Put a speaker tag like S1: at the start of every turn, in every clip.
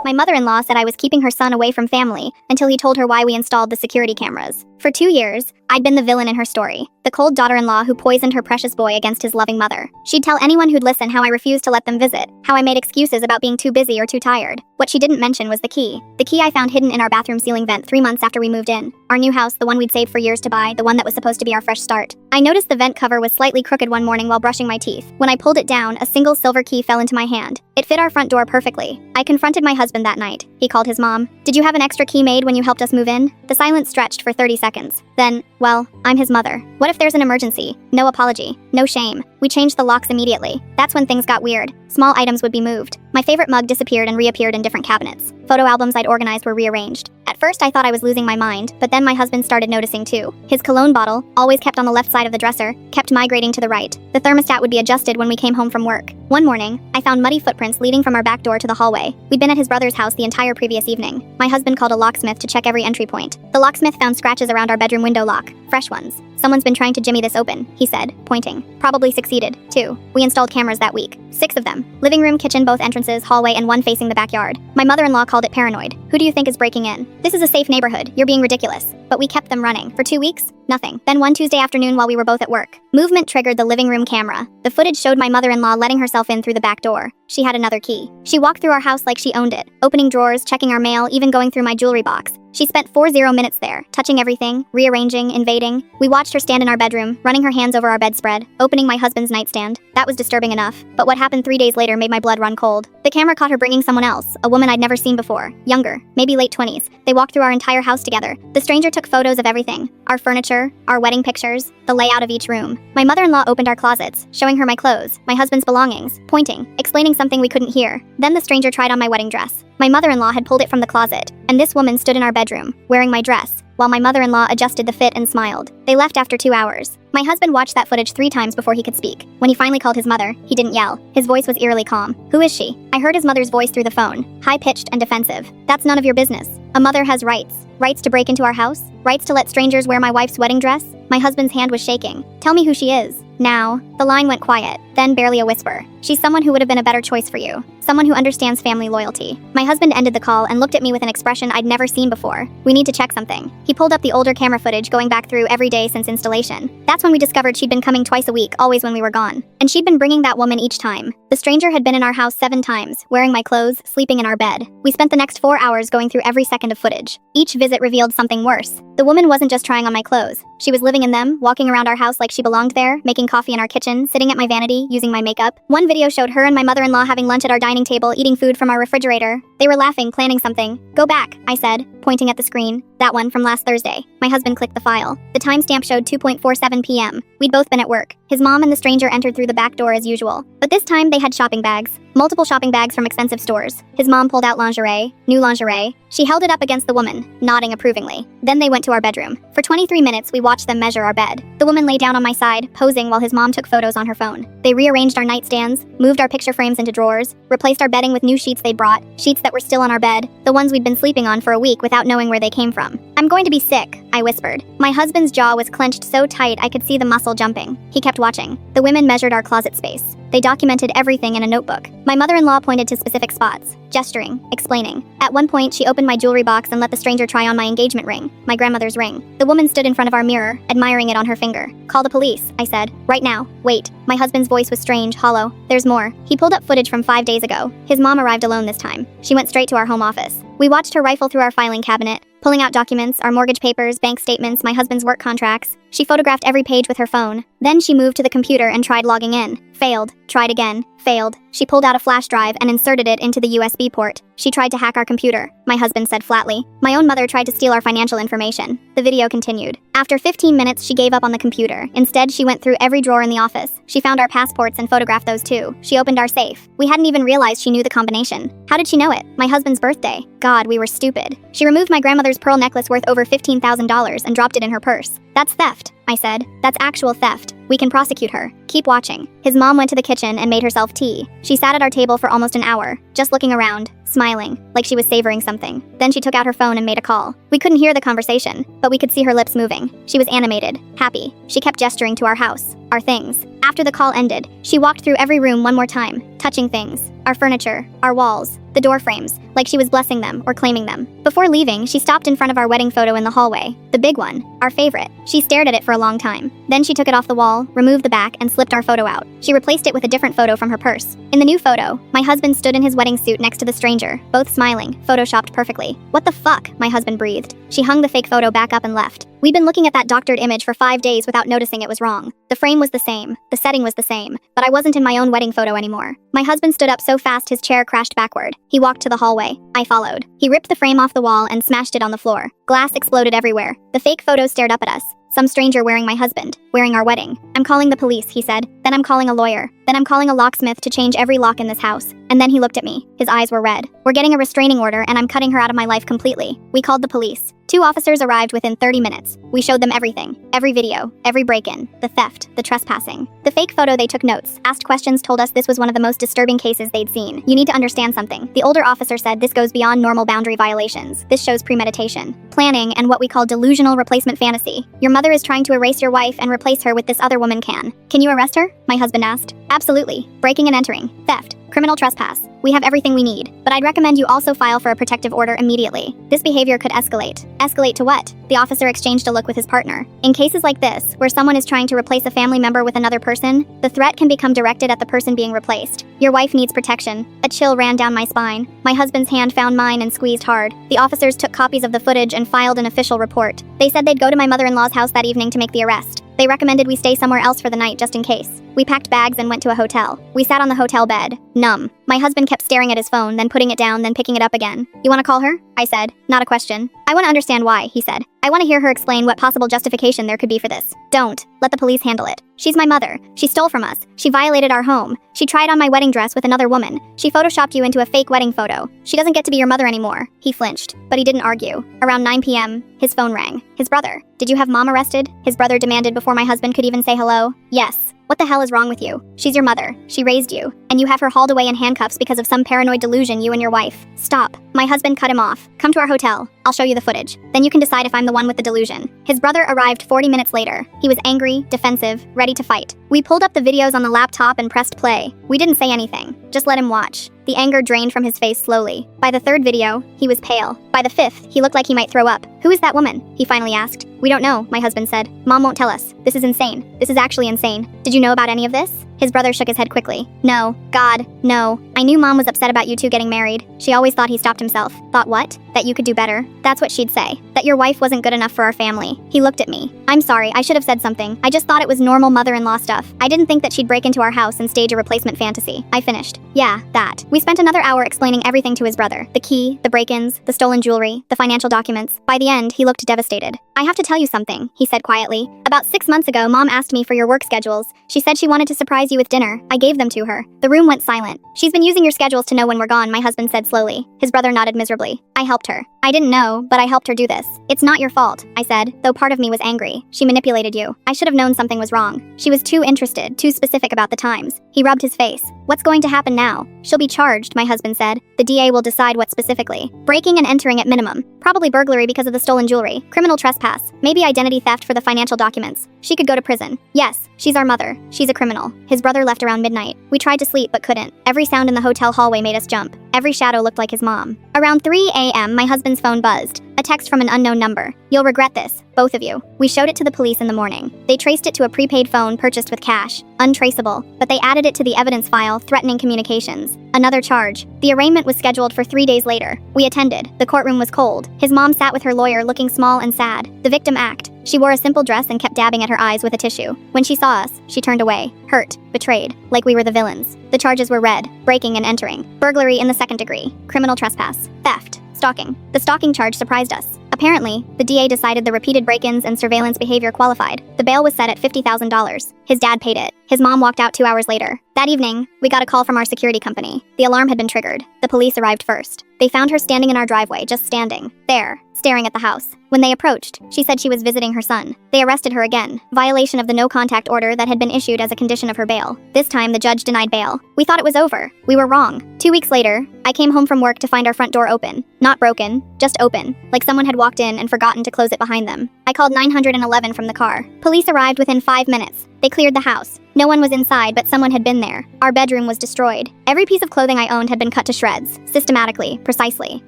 S1: My mother-in-law said I was keeping her son away from family until he told her why we installed the security cameras. For 2 years, I'd been the villain in her story, the cold daughter-in-law who poisoned her precious boy against his loving mother. She'd tell anyone who'd listen how I refused to let them visit, how I made excuses about being too busy or too tired. What she didn't mention was the key. The key I found hidden in our bathroom ceiling vent 3 months after we moved in. Our new house, the one we'd saved for years to buy, the one that was supposed to be our fresh start. I noticed the vent cover was slightly crooked one morning while brushing my teeth. When I pulled it down, a single silver key fell into my hand. It fit our front door perfectly. I confronted my husband that night. He called his mom. "Did you have an extra key made when you helped us move in?" The silence stretched for 30 seconds. Then, well, I'm his mother. What if there's an emergency? No apology. No shame. We changed the locks immediately. That's when things got weird. Small items would be moved. My favorite mug disappeared and reappeared in different cabinets. Photo albums I'd organized were rearranged. At first I thought I was losing my mind, but then my husband started noticing too. His cologne bottle, always kept on the left side of the dresser, kept migrating to the right. The thermostat would be adjusted when we came home from work. One morning, I found muddy footprints leading from our back door to the hallway. We'd been at his brother's house the entire previous evening. My husband called a locksmith to check every entry point. The locksmith found scratches around our bedroom window lock, fresh ones. "Someone's been trying to jimmy this open," he said, pointing. Probably succeeded, too. We installed cameras that week. 6 of them. Living room, kitchen, both entrances, hallway, and one facing the backyard. My mother-in-law called it paranoid. "Who do you think is breaking in? This is a safe neighborhood. You're being ridiculous." But we kept them running. For 2 weeks, nothing. Then one Tuesday afternoon while we were both at work, movement triggered the living room camera. The footage showed my mother-in-law letting herself in through the back door. She had another key. She walked through our house like she owned it, opening drawers, checking our mail, even going through my jewelry box. She spent 40 minutes there, touching everything, rearranging, invading. We watched her stand in our bedroom, running her hands over our bedspread, opening my husband's nightstand. That was disturbing enough, but what happened 3 days later made my blood run cold. The camera caught her bringing someone else, a woman I'd never seen before, younger, maybe late 20s. They walked through our entire house together. The stranger took photos of everything, our furniture, our wedding pictures, the layout of each room. My mother-in-law opened our closets, showing her my clothes, my husband's belongings, pointing, explaining something we couldn't hear. Then the stranger tried on my wedding dress. My mother-in-law had pulled it from the closet, and this woman stood in our bedroom, wearing my dress, while my mother-in-law adjusted the fit and smiled. They left after 2 hours. My husband watched that footage 3 times before he could speak. When he finally called his mother, he didn't yell. His voice was eerily calm. "Who is she?" I heard his mother's voice through the phone, high-pitched and defensive. "That's none of your business. A mother has rights. Rights to break into our house? Rights to let strangers wear my wife's wedding dress?" My husband's hand was shaking. "Tell me who she is." Now, the line went quiet, then barely a whisper. "She's someone who would have been a better choice for you. Someone who understands family loyalty." My husband ended the call and looked at me with an expression I'd never seen before. "We need to check something." He pulled up the older camera footage going back through every day since installation. That's when we discovered she'd been coming twice a week, always when we were gone. And she'd been bringing that woman each time. The stranger had been in our house 7 times, wearing my clothes, sleeping in our bed. We spent the next 4 hours going through every second of footage. Each visit revealed something worse. The woman wasn't just trying on my clothes. She was living in them, walking around our house like she belonged there, making coffee in our kitchen, sitting at my vanity, using my makeup. One video showed her and my mother-in-law having lunch at our dining table, eating food from our refrigerator. They were laughing, planning something. "Go back," I said, pointing at the screen. "That one from last Thursday." My husband clicked the file. The timestamp showed 2:47 p.m. We'd both been at work. His mom and the stranger entered through the back door as usual. But this time they had shopping bags. Multiple shopping bags from expensive stores. His mom pulled out lingerie, new lingerie. She held it up against the woman, nodding approvingly. Then they went to our bedroom. For 23 minutes, we watched them measure our bed. The woman lay down on my side, posing while his mom took photos on her phone. They rearranged our nightstands, moved our picture frames into drawers, replaced our bedding with new sheets they'd brought, sheets that were still on our bed, the ones we'd been sleeping on for a week without knowing where they came from. "I'm going to be sick," I whispered. My husband's jaw was clenched so tight I could see the muscle jumping. He kept watching. The women measured our closet space. They documented everything in a notebook. My mother-in-law pointed to specific spots, gesturing, explaining. At one point, she opened my jewelry box and let the stranger try on my engagement ring, my grandmother's ring. The woman stood in front of our mirror, admiring it on her finger. "Call the police," I said. "Right now." "Wait." My husband's voice was strange, hollow. "There's more." He pulled up footage from 5 days ago. His mom arrived alone this time. She went straight to our home office. We watched her rifle through our filing cabinet, pulling out documents, our mortgage papers, bank statements, my husband's work contracts. She photographed every page with her phone. Then she moved to the computer and tried logging in. Failed. Tried again. Failed. She pulled out a flash drive and inserted it into the USB port. She tried to hack our computer, my husband said flatly. My own mother tried to steal our financial information. The video continued. After 15 minutes, she gave up on the computer. Instead, she went through every drawer in the office. She found our passports and photographed those too. She opened our safe. We hadn't even realized she knew the combination. How did she know it? My husband's birthday. God, we were stupid. She removed my grandmother's pearl necklace worth over $15,000 and dropped it in her purse. "That's theft," I said. "That's actual theft. We can prosecute her." keep watching. His mom went to the kitchen and made herself tea. She sat at our table for almost an hour, just looking around, smiling, like she was savoring something. Then she took out her phone and made a call. We couldn't hear the conversation, but we could see her lips moving. She was animated, happy. She kept gesturing to our house, our things. After the call ended, she walked through every room one more time, touching things. Our furniture, our walls, the door frames, like she was blessing them or claiming them. Before leaving, she stopped in front of our wedding photo in the hallway. The big one, our favorite. She stared at it for a long time. Then she took it off the wall, removed the back, and slipped our photo out. She replaced it with a different photo from her purse. In the new photo, my husband stood in his wedding suit next to the stranger, both smiling, photoshopped perfectly. What the fuck? My husband breathed. She hung the fake photo back up and left. We'd been looking at that doctored image for 5 days without noticing it was wrong. The frame was the same, the setting was the same, but I wasn't in my own wedding photo anymore. My husband stood up so fast his chair crashed backward. He walked to the hallway. I followed. He ripped the frame off the wall and smashed it on the floor. Glass exploded everywhere. The fake photo stared up at us. Some stranger wearing my husband, wearing our wedding. I'm calling the police, he said. Then I'm calling a lawyer. Then I'm calling a locksmith to change every lock in this house. And then he looked at me. His eyes were red. We're getting a restraining order and I'm cutting her out of my life completely. We called the police. 2 officers arrived within 30 minutes. We showed them everything. Every video, every break-in, the theft, the trespassing. The fake photo, they took notes, asked questions, told us this was one of the most disturbing cases they'd seen. You need to understand something. The older officer said this goes beyond normal boundary violations. This shows premeditation, planning, and what we call delusional replacement fantasy. Your mother is trying to erase your wife and replace her with this other woman. Can you arrest her? My husband asked. Absolutely. Breaking and entering, theft, criminal trespass. We have everything we need, but I'd recommend you also file for a protective order immediately. This behavior could escalate. Escalate to what? The officer exchanged a look with his partner. In cases like this, where someone is trying to replace a family member with another person, the threat can become directed at the person being replaced. Your wife needs protection. A chill ran down my spine. My husband's hand found mine and squeezed hard. The officers took copies of the footage and filed an official report. They said they'd go to my mother-in-law's house that evening to make the arrest. They recommended we stay somewhere else for the night just in case. We packed bags and went to a hotel. We sat on the hotel bed, numb. My husband kept staring at his phone, then putting it down, then picking it up again. You want to call her? I said. Not a question. I want to understand why, he said. I want to hear her explain what possible justification there could be for this. Don't. Let the police handle it. She's my mother. She stole from us. She violated our home. She tried on my wedding dress with another woman. She photoshopped you into a fake wedding photo. She doesn't get to be your mother anymore. He flinched, but he didn't argue. Around 9 p.m., his phone rang. His brother. Did you have mom arrested? His brother demanded before my husband could even say hello. Yes. What the hell is wrong with you? She's your mother. She raised you. And you have her hauled away in handcuffs because of some paranoid delusion you and your wife. Stop. My husband cut him off. Come to our hotel. I'll show you the footage. Then you can decide if I'm the one with the delusion. His brother arrived 40 minutes later. He was angry, defensive, ready to fight. We pulled up the videos on the laptop and pressed play. We didn't say anything. Just let him watch. The anger drained from his face slowly. By the 3rd video, he was pale. By the 5th, he looked like he might throw up. Who is that woman? He finally asked. We don't know, my husband said. Mom won't tell us. This is insane. This is actually insane. Did you know about any of this? His brother shook his head quickly. No. God, no. I knew Mom was upset about you two getting married. She always thought he stopped himself. Thought what? That you could do better. That's what she'd say. That your wife wasn't good enough for our family. He looked at me. I'm sorry, I should have said something. I just thought it was normal mother-in-law stuff. I didn't think that she'd break into our house and stage a replacement fantasy. I finished. Yeah, that. We spent another hour explaining everything to his brother. The key, the break-ins, the stolen jewelry, the financial documents. By the end, he looked devastated. I have to tell you something, he said quietly. About 6 months ago, Mom asked me for your work schedules. She said she wanted to surprise you with dinner. I gave them to her. The room went silent. She's been using your schedules to know when we're gone, my husband said slowly. His brother nodded miserably. I helped her. I didn't know, but I helped her do this. It's not your fault, I said, though part of me was angry. She manipulated you. I should have known something was wrong. She was too interested, too specific about the times. He rubbed his face. What's going to happen now? She'll be charged, my husband said. The DA will decide what specifically. Breaking and entering at minimum. Probably burglary because of the stolen jewelry. Criminal trespass. Maybe identity theft for the financial documents. She could go to prison. Yes, she's our mother. She's a criminal. His brother left around midnight. We tried to sleep but couldn't. Every sound in the hotel hallway made us jump. Every shadow looked like his mom. Around 3 a.m., my husband's phone buzzed. A text from an unknown number. You'll regret this, both of you. We showed it to the police in the morning. They traced it to a prepaid phone purchased with cash. Untraceable, but they added it to the evidence file, threatening communications. Another charge. The arraignment was scheduled for 3 days later. We attended. The courtroom was cold. His mom sat with her lawyer looking small and sad. The victim act. She wore a simple dress and kept dabbing at her eyes with a tissue. When she saw us, she turned away, hurt, betrayed, like we were the villains. The charges were read: breaking and entering, burglary in the 2nd degree, criminal trespass, theft, stalking. The stalking charge surprised us. Apparently, the DA decided the repeated break-ins and surveillance behavior qualified. The bail was set at $50,000. His dad paid it. His mom walked out 2 hours later. That evening, we got a call from our security company. The alarm had been triggered. The police arrived first. They found her standing in our driveway, just standing there, staring at the house. When they approached, she said she was visiting her son. They arrested her again, violation of the no-contact order that had been issued as a condition of her bail. This time, the judge denied bail. We thought it was over. We were wrong. 2 weeks later, I came home from work to find our front door open. Not broken, just open, like someone had walked in and forgotten to close it behind them. I called 911 from the car. Police arrived within 5 minutes. They cleared the house. No one was inside, but someone had been there. Our bedroom was destroyed. Every piece of clothing I owned had been cut to shreds, systematically, precisely.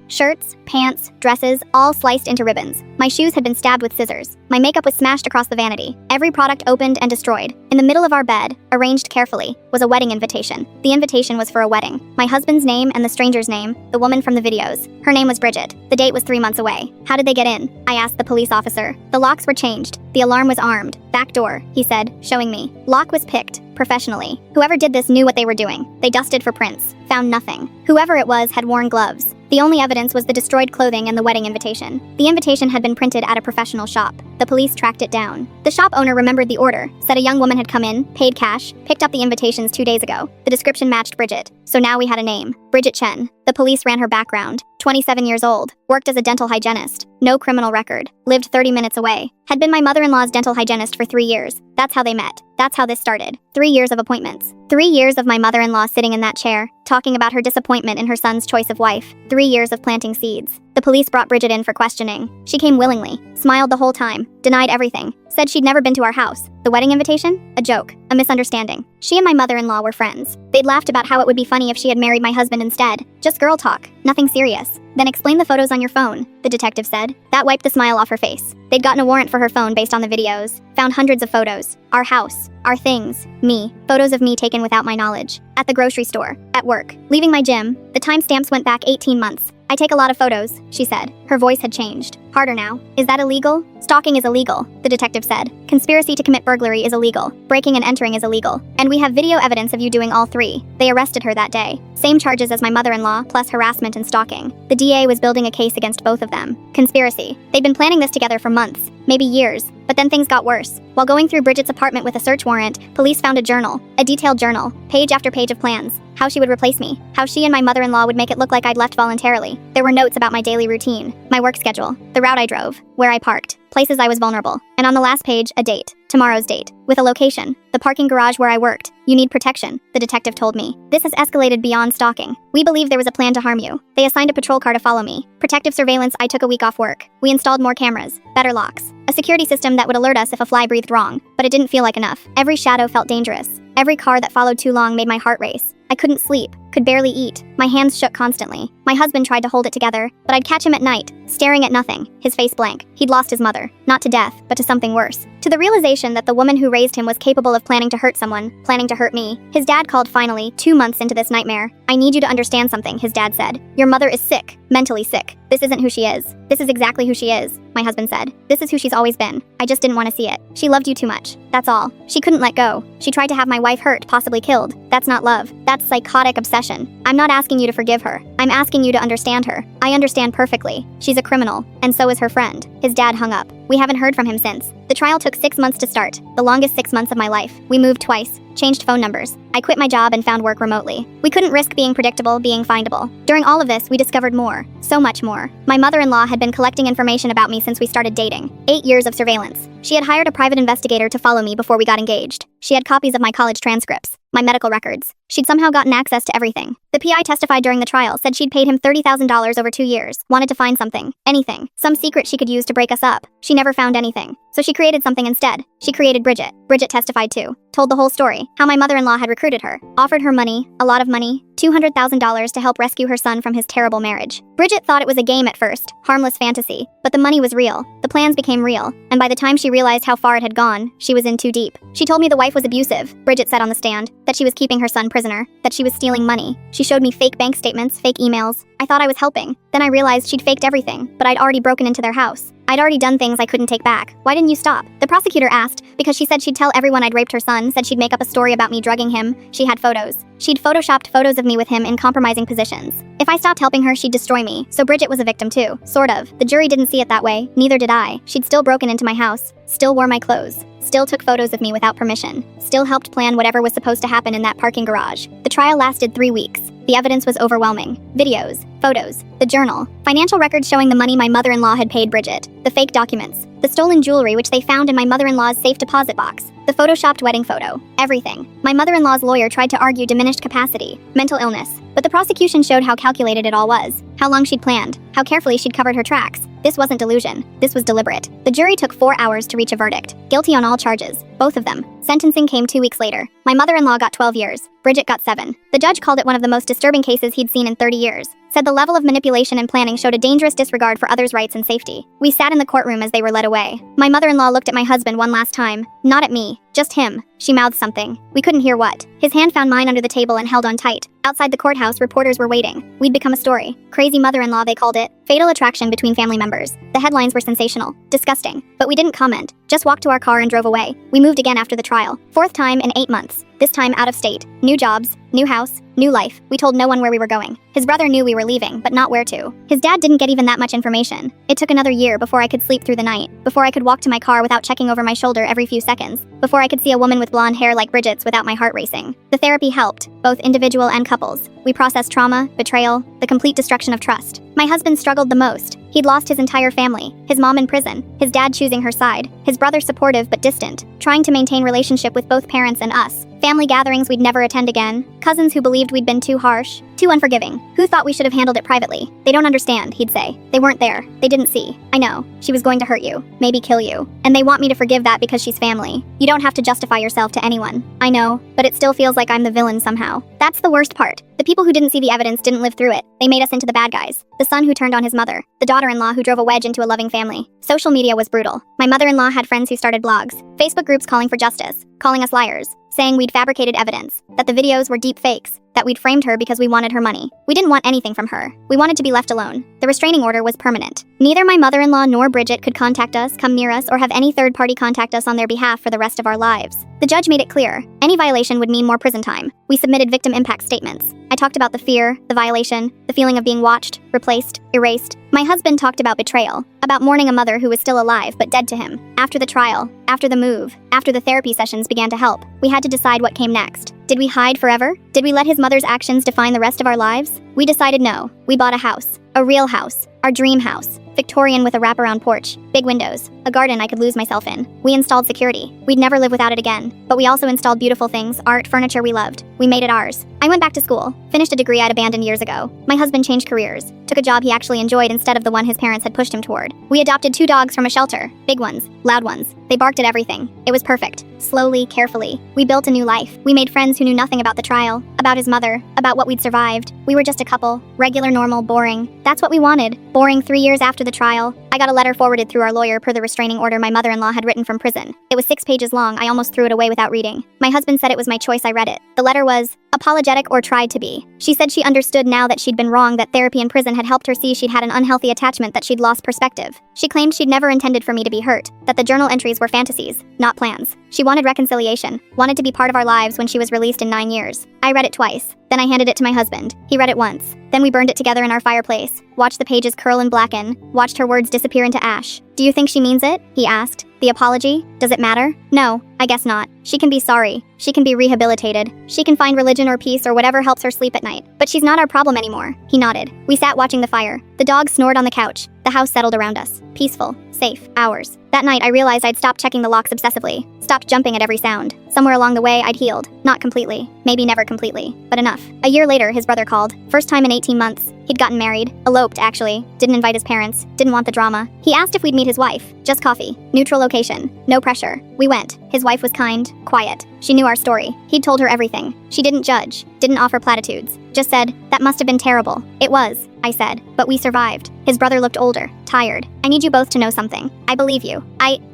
S1: Shirts, pants, dresses, all sliced into ribbons. My shoes had been stabbed with scissors. My makeup was smashed across the vanity. Every product opened and destroyed. In the middle of our bed, arranged carefully, was a wedding invitation. The invitation was for a wedding. My husband's name and the stranger's name, the woman from the videos. Her name was Bridget. The date was 3 months away. How did they get in? I asked the police officer. The locks were changed. The alarm was armed. Back door, he said, showing me. Lock was picked, professionally. Whoever did this knew what they were doing. They dusted for prints. Found nothing. Whoever it was had worn gloves. The only evidence was the destroyed clothing and the wedding invitation. The invitation had been printed at a professional shop. The police tracked it down. The shop owner remembered the order, said a young woman had come in, paid cash, picked up the invitations 2 days ago. The description matched Bridget. So now we had a name. Bridget Chen. The police ran her background. 27 years old. Worked as a dental hygienist. No criminal record. Lived 30 minutes away. Had been my mother-in-law's dental hygienist for 3 years. That's how they met. That's how this started. 3 years of appointments. 3 years of my mother-in-law sitting in that chair, talking about her disappointment in her son's choice of wife. 3 years of planting seeds. The police brought Bridget in for questioning. She came willingly, smiled the whole time, denied everything, said she'd never been to our house. The wedding invitation? A joke, a misunderstanding. She and my mother-in-law were friends. They'd laughed about how it would be funny if she had married my husband instead. Just girl talk, nothing serious. Then explain the photos on your phone, the detective said. That wiped the smile off her face. They'd gotten a warrant for her phone based on the videos. Found hundreds of photos. Our house, our things, me. Photos of me taken without my knowledge. At the grocery store, at work, leaving my gym. The timestamps went back 18 months. I take a lot of photos, she said. Her voice had changed. Harder now. Is that illegal? Stalking is illegal, the detective said. Conspiracy to commit burglary is illegal. Breaking and entering is illegal. And we have video evidence of you doing all three. They arrested her that day. Same charges as my mother-in-law, plus harassment and stalking. The DA was building a case against both of them. Conspiracy. They'd been planning this together for months, maybe years. But then things got worse. While going through Bridget's apartment with a search warrant, police found a journal, a detailed journal, page after page of plans. How she would replace me, how she and my mother-in-law would make it look like I'd left voluntarily. There were notes about my daily routine, my work schedule, the route I drove, where I parked, places I was vulnerable, and on the last page, a date, tomorrow's date, with a location, the parking garage where I worked. You need protection, the detective told me. This has escalated beyond stalking. We believe there was a plan to harm you. They assigned a patrol car to follow me. Protective surveillance. I took a week off work. We installed more cameras, better locks, a security system that would alert us if a fly breathed wrong, but it didn't feel like enough. Every shadow felt dangerous. Every car that followed too long made my heart race. I couldn't sleep, could barely eat. My hands shook constantly. My husband tried to hold it together, but I'd catch him at night, staring at nothing, his face blank. He'd lost his mother, not to death, but to something worse. To the realization that the woman who raised him was capable of planning to hurt someone, planning to hurt me. His dad called finally, 2 months into this nightmare. I need you to understand something, his dad said. Your mother is sick, mentally sick. This isn't who she is. This is exactly who she is, my husband said. This is who she's always been. I just didn't want to see it. She loved you too much. That's all. She couldn't let go. She tried to have my wife hurt, possibly killed. That's not love. That's psychotic obsession. I'm not asking you to forgive her. I'm asking you to understand her. I understand perfectly. She's a criminal, and so is her friend. His dad hung up. We haven't heard from him since. The trial took 6 months to start, the longest 6 months of my life. We moved twice, changed phone numbers. I quit my job and found work remotely. We couldn't risk being predictable, being findable. During all of this, we discovered more, so much more. My mother-in-law had been collecting information about me since we started dating. 8 years of surveillance. She had hired a private investigator to follow me before we got engaged. She had copies of my college transcripts, my medical records. She'd somehow gotten access to everything. The PI testified during the trial, said she'd paid him $30,000 over 2 years, wanted to find something, anything, some secret she could use to break us up. She never found anything. So she created something instead. She created Bridget. Bridget testified too, told the whole story, how my mother-in-law had recruited her, offered her money, a lot of money, $200,000 to help rescue her son from his terrible marriage. Bridget thought it was a game at first, harmless fantasy, but the money was real. The plans became real, and by the time she realized how far it had gone, she was in too deep. She told me the wife was abusive, Bridget said on the stand, that she was keeping her son prisoner, that she was stealing money. She showed me fake bank statements, fake emails. I thought I was helping. Then I realized she'd faked everything, but I'd already broken into their house. I'd already done things I couldn't take back. Why didn't you stop? The prosecutor asked, because she said she'd tell everyone I'd raped her son, said she'd make up a story about me drugging him. She had photos. She'd photoshopped photos of me with him in compromising positions. If If I stopped helping her, she'd destroy me. So Bridget was a victim too. Sort of. The jury didn't see it that way. Neither did I. She'd still broken into my house. Still wore my clothes. Still took photos of me without permission. Still helped plan whatever was supposed to happen in that parking garage. The trial lasted 3 weeks. The evidence was overwhelming. Videos, photos, the journal, financial records showing the money my mother-in-law had paid Bridget, the fake documents, the stolen jewelry which they found in my mother-in-law's safe deposit box, the photoshopped wedding photo, everything. My mother-in-law's lawyer tried to argue diminished capacity, mental illness, but the prosecution showed how calculated it all was, how long she'd planned, how carefully she'd covered her tracks. This wasn't delusion. This was deliberate. The jury took 4 hours to reach a verdict. Guilty on all charges. Both of them. Sentencing came 2 weeks later. My mother-in-law got 12 years. Bridget got 7. The judge called it one of the most disturbing cases he'd seen in 30 years. Said the level of manipulation and planning showed a dangerous disregard for others' rights and safety. We sat in the courtroom as they were led away. My mother-in-law looked at my husband one last time. Not at me. Just him. She mouthed something. We couldn't hear what. His hand found mine under the table and held on tight. Outside the courthouse, reporters were waiting. We'd become a story. Crazy mother-in-law, they called it. Fatal attraction between family members. The headlines were sensational. Disgusting. But we didn't comment. Just walked to our car and drove away. We moved again after the trial. 4th time in 8 months. This time out of state. New jobs, new house, new life. We told no one where we were going. His brother knew we were leaving, but not where to. His dad didn't get even that much information. It took another year before I could sleep through the night, before I could walk to my car without checking over my shoulder every few seconds, before I could see a woman with blonde hair like Bridget's without my heart racing. The therapy helped, both individual and couples. We processed trauma, betrayal, the complete destruction of trust. My husband struggled the most. He'd lost his entire family, his mom in prison, his dad choosing her side, his brother supportive but distant, trying to maintain relationship with both parents and us, family gatherings we'd never attend again, cousins who believed we'd been too harsh, too unforgiving, who thought we should have handled it privately. They don't understand, he'd say. They weren't there. They didn't see. I know. She was going to hurt you, maybe kill you. And they want me to forgive that because she's family. You don't have to justify yourself to anyone. I know, but it still feels like I'm the villain somehow. That's the worst part. The people who didn't see the evidence didn't live through it. They made us into the bad guys. The son who turned on his mother. The daughter-in-law who drove a wedge into a loving family. Social media was brutal. My mother-in-law had friends who started blogs, Facebook groups calling for justice, calling us liars, saying we'd fabricated evidence, that the videos were deep fakes, that we'd framed her because we wanted her money. We didn't want anything from her. We wanted to be left alone. The restraining order was permanent. Neither my mother-in-law nor Bridget could contact us, come near us, or have any third party contact us on their behalf for the rest of our lives. The judge made it clear. Any violation would mean more prison time. We submitted victim impact statements. I talked about the fear, the violation, the feeling of being watched, replaced, erased. My husband talked about betrayal, about mourning a mother who was still alive but dead to him. After the trial, after the move, after the therapy sessions began to help, we had to decide what came next. Did we hide forever? Did we let his mother's actions define the rest of our lives? We decided no. We bought a house. A real house. Our dream house. Victorian with a wraparound porch, big windows, a garden I could lose myself in. We installed security. We'd never live without it again. But we also installed beautiful things, art, furniture we loved. We made it ours. I went back to school, finished a degree I'd abandoned years ago. My husband changed careers, took a job he actually enjoyed instead of the one his parents had pushed him toward. We adopted 2 dogs from a shelter, big ones, loud ones. They barked at everything. It was perfect. Slowly, carefully, we built a new life. We made friends who knew nothing about the trial, about his mother, about what we'd survived. We were just a couple, regular, normal, boring. That's what we wanted. Boring 3 years after the trial. I got a letter forwarded through our lawyer per the restraining order my mother-in-law had written from prison. It was 6 pages long. I almost threw it away without reading. My husband said it was my choice. I read it. The letter was apologetic, or tried to be. She said she understood now that she'd been wrong, that therapy in prison had helped her see she'd had an unhealthy attachment, that she'd lost perspective. She claimed she'd never intended for me to be hurt, that the journal entries were fantasies, not plans. She wanted reconciliation, wanted to be part of our lives when she was released in 9 years. I read it twice. Then I handed it to my husband. He read it once. Then we burned it together in our fireplace, watched the pages curl and blacken, watched her words disappear into ash. Do you think she means it? He asked. The apology? Does it matter? No, I guess not. She can be sorry. She can be rehabilitated. She can find religion or peace or whatever helps her sleep at night. But she's not our problem anymore. He nodded. We sat watching the fire. The dog snored on the couch. The house settled around us. Peaceful. Safe. Ours. That night I realized I'd stopped checking the locks obsessively. Stopped jumping at every sound. Somewhere along the way I'd healed. Not completely. Maybe never completely. But enough. A year later his brother called. First time in 18 months. He'd gotten married. Eloped, actually. Didn't invite his parents. Didn't want the drama. He asked if we'd meet his wife. Just coffee. Neutral location. No pressure. We went. His wife was kind. Quiet. She knew our story. He'd told her everything. She didn't judge. Didn't offer platitudes. Just said, that must have been terrible. It was, I said. But we survived. His brother looked older. Tired. I need you both to know something. I believe you.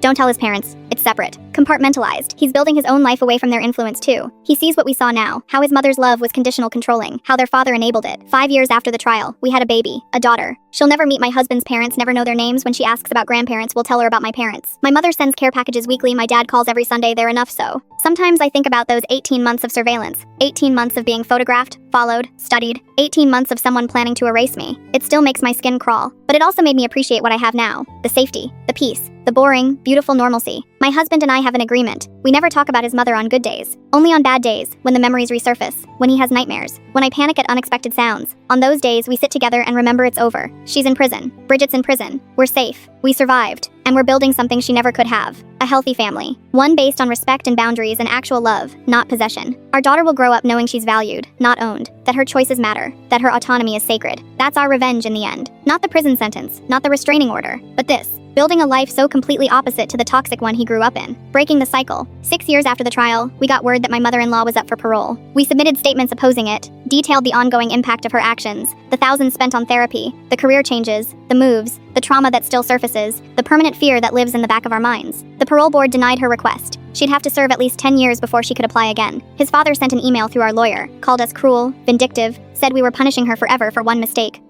S1: Don't tell his parents. It's separate. Compartmentalized. He's building his own life away from their influence too. He sees what we saw now. How his mother's love was conditional controlling. How their father enabled it. 5 years after the trial, we had a baby. A daughter. She'll never meet my husband's parents, never know their names. When she asks about grandparents, we'll tell her about my parents. My mother sends care packages weekly, my dad calls every Sunday, they're enough so. Sometimes I think about those 18 months of surveillance, 18 months of being photographed, followed, studied, 18 months of someone planning to erase me. It still makes my skin crawl, but it also made me appreciate what I have now. The safety, the peace, the boring, beautiful normalcy. My husband and I have an agreement. We never talk about his mother on good days. Only on bad days, when the memories resurface, when he has nightmares, when I panic at unexpected sounds. On those days, we sit together and remember it's over. She's in prison. Bridget's in prison. We're safe. We survived. And we're building something she never could have. A healthy family. One based on respect and boundaries and actual love, not possession. Our daughter will grow up knowing she's valued, not owned, that her choices matter, that her autonomy is sacred. That's our revenge in the end. Not the prison sentence, not the restraining order, but this. Building a life so completely opposite to the toxic one he grew up in. Breaking the cycle. 6 years after the trial, we got word that my mother-in-law was up for parole. We submitted statements opposing it, detailed the ongoing impact of her actions, the thousands spent on therapy, the career changes, the moves, the trauma that still surfaces, the permanent fear that lives in the back of our minds. The parole board denied her request. She'd have to serve at least 10 years before she could apply again. His father sent an email through our lawyer, called us cruel, vindictive, said we were punishing her forever for one mistake,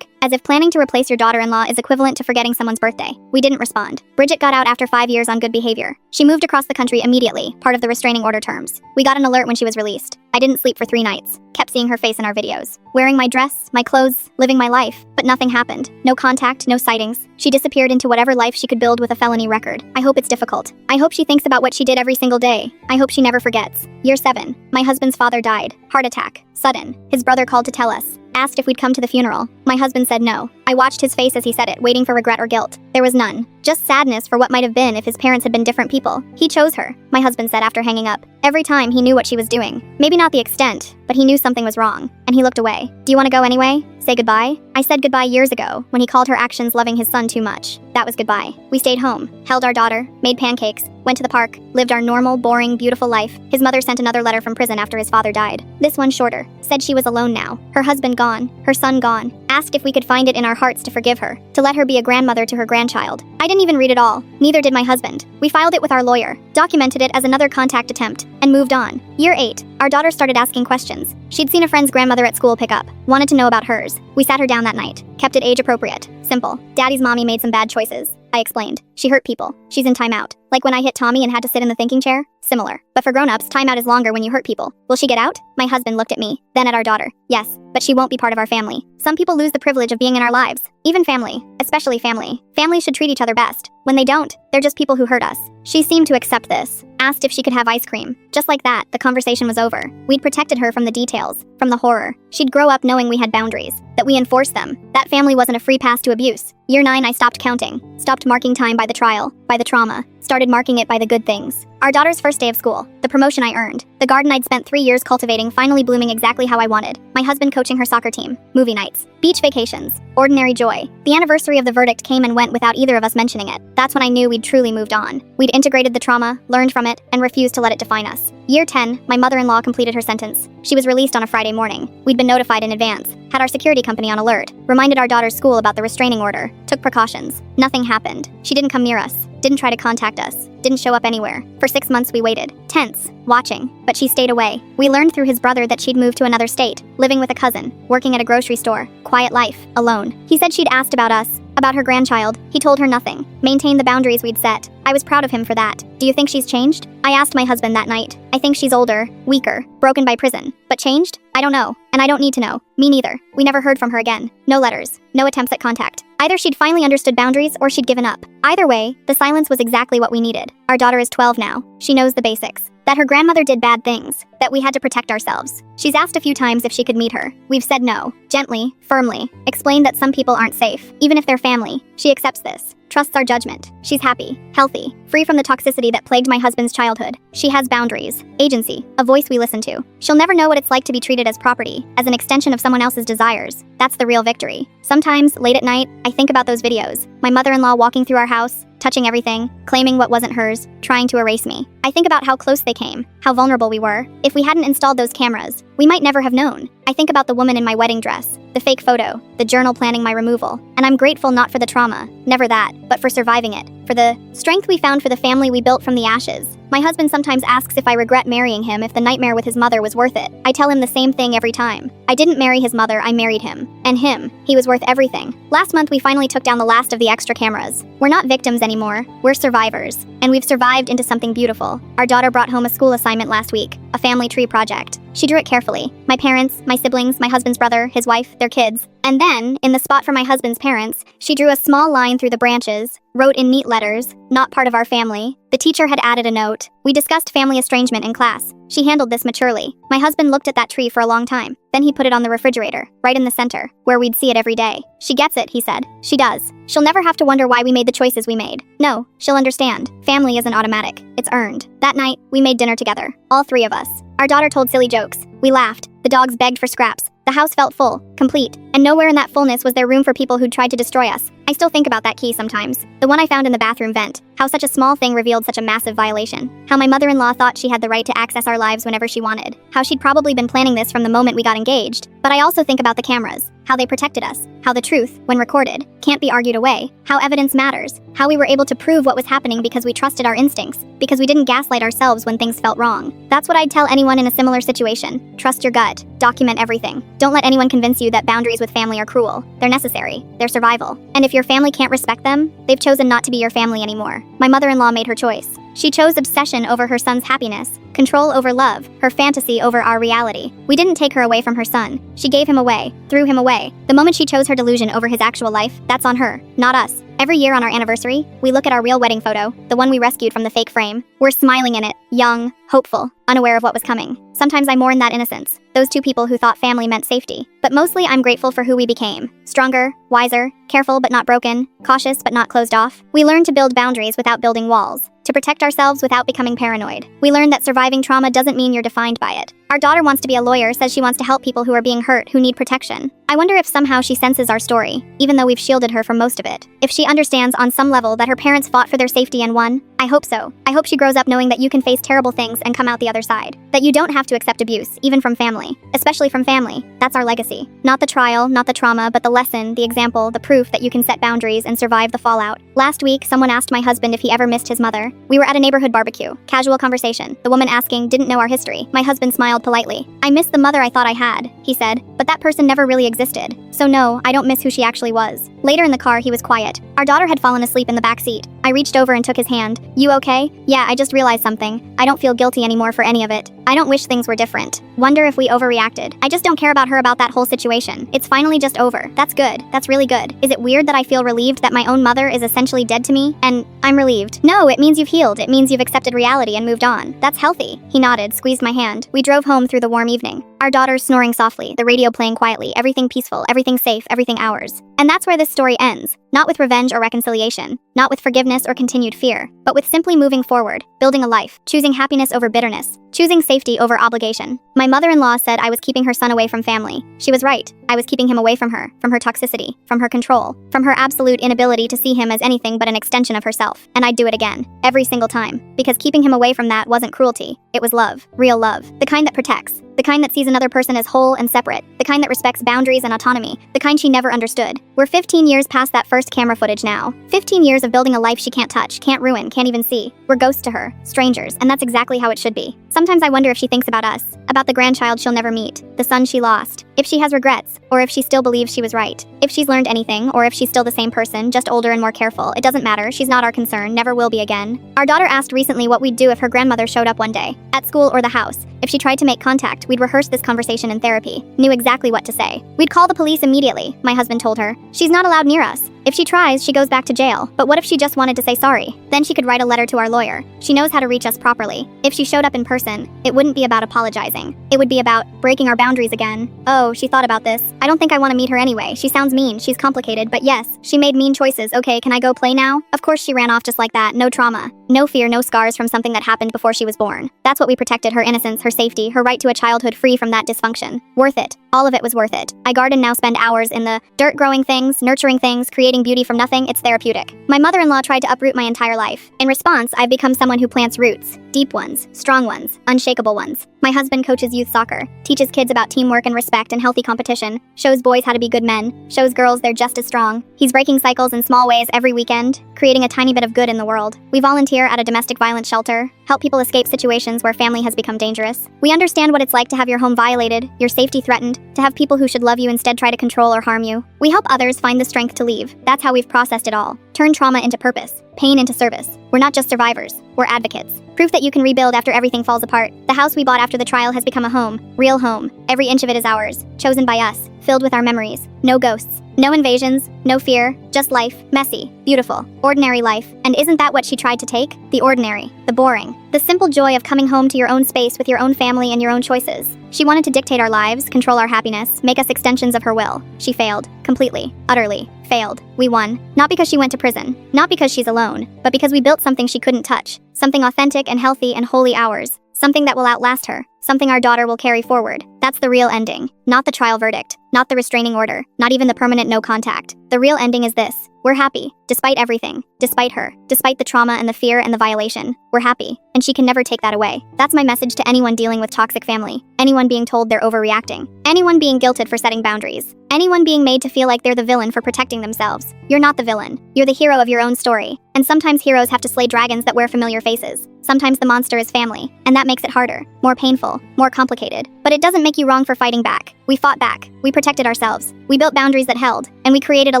S1: as if planning to replace your daughter-in-law is equivalent to forgetting someone's birthday. We didn't respond. Bridget got out after 5 years on good behavior. She moved across the country immediately, part of the restraining order terms. We got an alert when she was released. I didn't sleep for 3 nights. Kept seeing her face in our videos. Wearing my dress, my clothes, living my life. But nothing happened. No contact, no sightings. She disappeared into whatever life she could build with a felony record. I hope it's difficult. I hope she thinks about what she did every single day. I hope she never forgets. Year 7. My husband's father died. Heart attack. Sudden. His brother called to tell us. Asked if we'd come to the funeral. My husband said no. I watched his face as he said it, waiting for regret or guilt. There was none. Just sadness for what might have been if his parents had been different people. He chose her, my husband said after hanging up. Every time he knew what she was doing. Maybe not the extent, but he knew something was wrong. And he looked away. Do you want to go anyway? Say goodbye? I said goodbye years ago, when he called her actions loving his son too much. That was goodbye. We stayed home, held our daughter, made pancakes, went to the park, lived our normal, boring, beautiful life. His mother sent another letter from prison after his father died. This one shorter. Said she was alone now. Her husband gone. Her son gone. Asked if we could find it in our hearts to forgive her. To let her be a grandmother to her grandchild. I didn't even read it all. Neither did my husband. We filed it with our lawyer, documented it as another contact attempt, and moved on. Year 8. Our daughter started asking questions. She'd seen a friend's grandmother at school pick up. Wanted to know about hers. We sat her down that night. Kept it age appropriate. Simple. Daddy's mommy made some bad choices. I explained. She hurt people. She's in timeout. Like when I hit Tommy and had to sit in the thinking chair? Similar. But for grown-ups, timeout is longer when you hurt people. Will she get out? My husband looked at me, then at our daughter. Yes, but she won't be part of our family. Some people lose the privilege of being in our lives. Even family. Especially family. Families should treat each other best. When they don't, they're just people who hurt us. She seemed to accept this. Asked if she could have ice cream. Just like that, the conversation was over. We'd protected her from the details, from the horror. She'd grow up knowing we had boundaries, that we enforced them. That family wasn't a free pass to abuse. Year 9, I stopped counting. Stopped marking time by the trial, by the trauma. Started marking it by the good things. Our daughter's first day of school, the promotion I earned, the garden I'd spent 3 years cultivating finally blooming exactly how I wanted, my husband coaching her soccer team, movie nights, beach vacations, ordinary joy. The anniversary of the verdict came and went without either of us mentioning it. That's when I knew we'd truly moved on. We'd integrated the trauma, learned from it, and refused to let it define us. Year 10, my mother-in-law completed her sentence. She was released on a Friday morning. We'd been notified in advance, had our security company on alert, reminded our daughter's school about the restraining order, took precautions. Nothing happened. She didn't come near us, didn't try to contact us, didn't show up anywhere. For 6 months we waited, tense, watching, but she stayed away. We learned through his brother that she'd moved to another state, living with a cousin, working at a grocery store, quiet life, alone. He said she'd asked about us, about her grandchild. He told her nothing, maintained the boundaries we'd set. I was proud of him for that. Do you think she's changed? I asked my husband that night. I think she's older, weaker, broken by prison. But changed? I don't know, and I don't need to know. Me neither. We never heard from her again. No letters, no attempts at contact. Either she'd finally understood boundaries or she'd given up. Either way, the silence was exactly what we needed. Our daughter is 12 now. She knows the basics. That her grandmother did bad things. That we had to protect ourselves. She's asked a few times if she could meet her. We've said no. Gently, firmly. Explained that some people aren't safe, even if they're family. She accepts this. Trusts our judgment. She's happy, healthy, free from the toxicity that plagued my husband's childhood. She has boundaries, agency, a voice we listen to. She'll never know what it's like to be treated as property, as an extension of someone else's desires. That's the real victory. Sometimes, late at night, I think about those videos. My mother-in-law walking through our house, touching everything, claiming what wasn't hers, trying to erase me. I think about how close they came, how vulnerable we were. If we hadn't installed those cameras, we might never have known. I think about the woman in my wedding dress, the fake photo, the journal planning my removal, and I'm grateful not for the trauma, never that, but for surviving it, for the strength we found for the family we built from the ashes. My husband sometimes asks if I regret marrying him, if the nightmare with his mother was worth it. I tell him the same thing every time. I didn't marry his mother, I married him. And him, he was worth everything. Last month we finally took down the last of the extra cameras. We're not victims anymore, we're survivors. And we've survived into something beautiful. Our daughter brought home a school assignment last week, a family tree project. She drew it carefully. My parents, my siblings, my husband's brother, his wife, their kids. And then, in the spot for my husband's parents, she drew a small line through the branches, wrote in neat letters, "Not part of our family." The teacher had added a note. We discussed family estrangement in class. She handled this maturely. My husband looked at that tree for a long time. Then he put it on the refrigerator, right in the center, where we'd see it every day. She gets it, he said. She does. She'll never have to wonder why we made the choices we made. No, she'll understand. Family isn't automatic. It's earned. That night, we made dinner together. All three of us. Our daughter told silly jokes. We laughed. The dogs begged for scraps. The house felt full, complete, and nowhere in that fullness was there room for people who'd tried to destroy us. I still think about that key sometimes. The one I found in the bathroom vent. How such a small thing revealed such a massive violation. How my mother-in-law thought she had the right to access our lives whenever she wanted. How she'd probably been planning this from the moment we got engaged. But I also think about the cameras. How they protected us. How the truth, when recorded, can't be argued away. How evidence matters. How we were able to prove what was happening because we trusted our instincts. Because we didn't gaslight ourselves when things felt wrong. That's what I'd tell anyone in a similar situation. Trust your gut. Document everything. Don't let anyone convince you that boundaries with family are cruel. They're necessary. They're survival. And if your family can't respect them, they've chosen not to be your family anymore. My mother-in-law made her choice. She chose obsession over her son's happiness, control over love, her fantasy over our reality. We didn't take her away from her son. She gave him away, threw him away. The moment she chose her delusion over his actual life, that's on her, not us. Every year on our anniversary, we look at our real wedding photo, the one we rescued from the fake frame. We're smiling in it, young, hopeful, unaware of what was coming. Sometimes I mourn that innocence, those two people who thought family meant safety. But mostly I'm grateful for who we became. Stronger, wiser, careful but not broken, cautious but not closed off. We learned to build boundaries without building walls, to protect ourselves without becoming paranoid. We learned that surviving trauma doesn't mean you're defined by it. Our daughter wants to be a lawyer, says she wants to help people who are being hurt, who need protection. I wonder if somehow she senses our story, even though we've shielded her from most of it. If she understands on some level that her parents fought for their safety and won. I hope so. I hope she grows up knowing that you can face terrible things and come out the other side. That you don't have to accept abuse, even from family. Especially from family. That's our legacy. Not the trial, not the trauma, but the lesson, the example, the proof that you can set boundaries and survive the fallout. Last week, someone asked my husband if he ever missed his mother. We were at a neighborhood barbecue. Casual conversation. The woman asking didn't know our history. My husband smiled politely. I miss the mother I thought I had, he said, but that person never really existed. So no, I don't miss who she actually was. Later in the car, he was quiet. Our daughter had fallen asleep in the back seat. I reached over and took his hand. You okay? Yeah, I just realized something. I don't feel guilty anymore for any of it. I don't wish things were different. Wonder if we overreacted. I just don't care about her about that whole situation. It's finally just over. That's good. That's really good. Is it weird that I feel relieved that my own mother is essentially dead to me? And I'm relieved. No, it means you've healed. It means you've accepted reality and moved on. That's healthy. He nodded, squeezed my hand. We drove home through the warm evening. Our daughter snoring softly, the radio playing quietly, everything peaceful, everything safe, everything ours. And that's where this story ends. Not with revenge or reconciliation, not with forgiveness or continued fear, but with simply moving forward, building a life, choosing happiness over bitterness, choosing safety over obligation. My mother-in-law said I was keeping her son away from family. She was right. I was keeping him away from her toxicity, from her control, from her absolute inability to see him as anything but an extension of herself. And I'd do it again, every single time. Because keeping him away from that wasn't cruelty. It was love, real love. The kind that protects. The kind that sees another person as whole and separate. The kind that respects boundaries and autonomy. The kind she never understood. We're 15 years past that first camera footage now. 15 years of building a life she can't touch, can't ruin, can't even see. We're ghosts to her, strangers, and that's exactly how it should be. Sometimes I wonder if she thinks about us, about the grandchild she'll never meet, the son she lost, if she has regrets, or if she still believes she was right. If she's learned anything, or if she's still the same person, just older and more careful. It doesn't matter, she's not our concern, never will be again. Our daughter asked recently what we'd do if her grandmother showed up one day, at school or the house. If she tried to make contact, we'd rehearse this conversation in therapy, knew exactly what to say. We'd call the police immediately, my husband told her. She's not allowed near us. If she tries, she goes back to jail. But what if she just wanted to say sorry? Then she could write a letter to our lawyer. She knows how to reach us properly. If she showed up in person, it wouldn't be about apologizing. It would be about breaking our boundaries again. Oh, she thought about this. I don't think I want to meet her anyway. She sounds mean, she's complicated, but yes, she made mean choices. Okay, can I go play now? Of course she ran off just like that. No trauma. No fear, no scars from something that happened before she was born. That's what we protected, her innocence, her safety, her right to a childhood free from that dysfunction. Worth it. All of it was worth it. I garden now, spend hours in the dirt growing things, nurturing things, creating Creating beauty from nothing, it's therapeutic. My mother-in-law tried to uproot my entire life. In response, I've become someone who plants roots. Deep ones, strong ones, unshakable ones. My husband coaches youth soccer, teaches kids about teamwork and respect and healthy competition, shows boys how to be good men, shows girls they're just as strong. He's breaking cycles in small ways every weekend, creating a tiny bit of good in the world. We volunteer at a domestic violence shelter, help people escape situations where family has become dangerous. We understand what it's like to have your home violated, your safety threatened, to have people who should love you instead try to control or harm you. We help others find the strength to leave. That's how we've processed it all. Turn trauma into purpose, pain into service. We're not just survivors, we're advocates. Proof that you can rebuild after everything falls apart. The house we bought after the trial has become a home, real home. Every inch of it is ours, chosen by us, filled with our memories. No ghosts, no invasions, no fear, just life, messy, beautiful, ordinary life. And isn't that what she tried to take? The ordinary, the boring, the simple joy of coming home to your own space with your own family and your own choices. She wanted to dictate our lives, control our happiness, make us extensions of her will. She failed, completely, utterly, failed. We won, not because she went to prison, not because she's alone, but because we built something she couldn't touch, something authentic and healthy and wholly ours, something that will outlast her, something our daughter will carry forward. That's the real ending, not the trial verdict, not the restraining order, not even the permanent no contact. The real ending is this. We're happy, despite everything, despite her, despite the trauma and the fear and the violation. We're happy, and she can never take that away. That's my message to anyone dealing with toxic family, anyone being told they're overreacting, anyone being guilted for setting boundaries, anyone being made to feel like they're the villain for protecting themselves. You're not the villain. You're the hero of your own story. And sometimes heroes have to slay dragons that wear familiar faces. Sometimes the monster is family, and that makes it harder, more painful, more complicated. But it doesn't make you wrong for fighting back. We fought back. We protected ourselves. We built boundaries that held, and we created a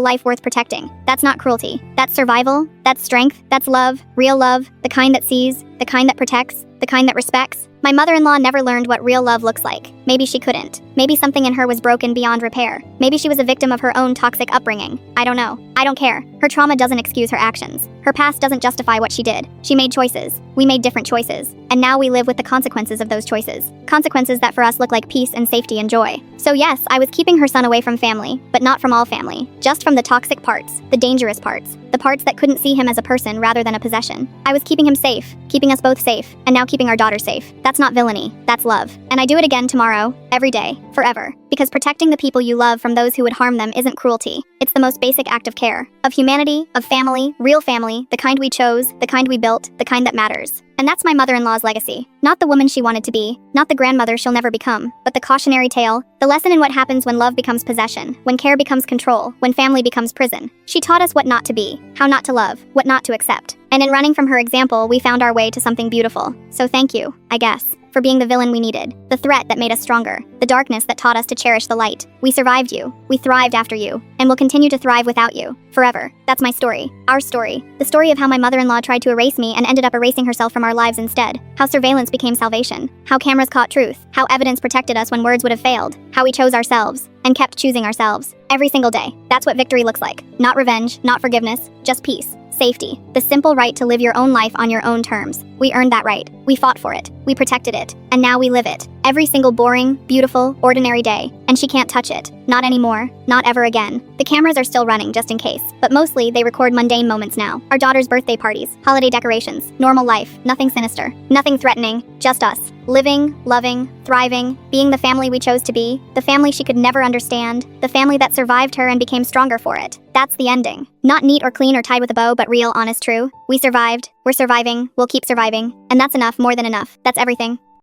S1: life worth protecting. That's not cruelty. That's survival. That's strength. That's love. Real love. The kind that sees. The kind that protects. The kind that respects. My mother-in-law never learned what real love looks like. Maybe she couldn't. Maybe something in her was broken beyond repair. Maybe she was a victim of her own toxic upbringing. I don't know. I don't care. Her trauma doesn't excuse her actions. Her past doesn't justify what she did. She made choices. We made different choices. And now we live with the consequences of those choices. Consequences that for us look like peace and safety and joy. So yes, I was keeping her son away from family, but not from all family. Just from the toxic parts, the dangerous parts, the parts that couldn't see him as a person rather than a possession. I was keeping him safe, keeping us both safe, and now keeping our daughter safe. That's not villainy, that's love. And I do it again tomorrow, every day, forever. Because protecting the people you love from those who would harm them isn't cruelty. It's the most basic act of care, of humanity, of family, real family, the kind we chose, the kind we built, the kind that matters. And that's my mother-in-law's legacy. Not the woman she wanted to be, not the grandmother she'll never become, but the cautionary tale, the lesson in what happens when love becomes possession, when care becomes control, when family becomes prison. She taught us what not to be, how not to love, what not to accept. And in running from her example, we found our way to something beautiful. So thank you, I guess, for being the villain we needed, the threat that made us stronger, the darkness that taught us to cherish the light. We survived you, we thrived after you, and will continue to thrive without you, forever. That's my story, our story, the story of how my mother-in-law tried to erase me and ended up erasing herself from our lives instead, how surveillance became salvation, how cameras caught truth, how evidence protected us when words would have failed, how we chose ourselves, and kept choosing ourselves, every single day. That's what victory looks like. Not revenge, not forgiveness, just peace. Safety, the simple right to live your own life on your own terms. We earned that right. We fought for it. We protected it. And now we live it. Every single boring, beautiful, ordinary day. And she can't touch it. Not anymore. Not ever again. The cameras are still running just in case. But mostly, they record mundane moments now. Our daughter's birthday parties, holiday decorations, normal life, nothing sinister, nothing threatening, just us. Living, loving, thriving, being the family we chose to be, the family she could never understand, the family that survived her and became stronger for it. That's the ending. Not neat or clean or tied with a bow, but real, honest, true. We survived, we're surviving, we'll keep surviving, and that's enough, more than enough. That's everything.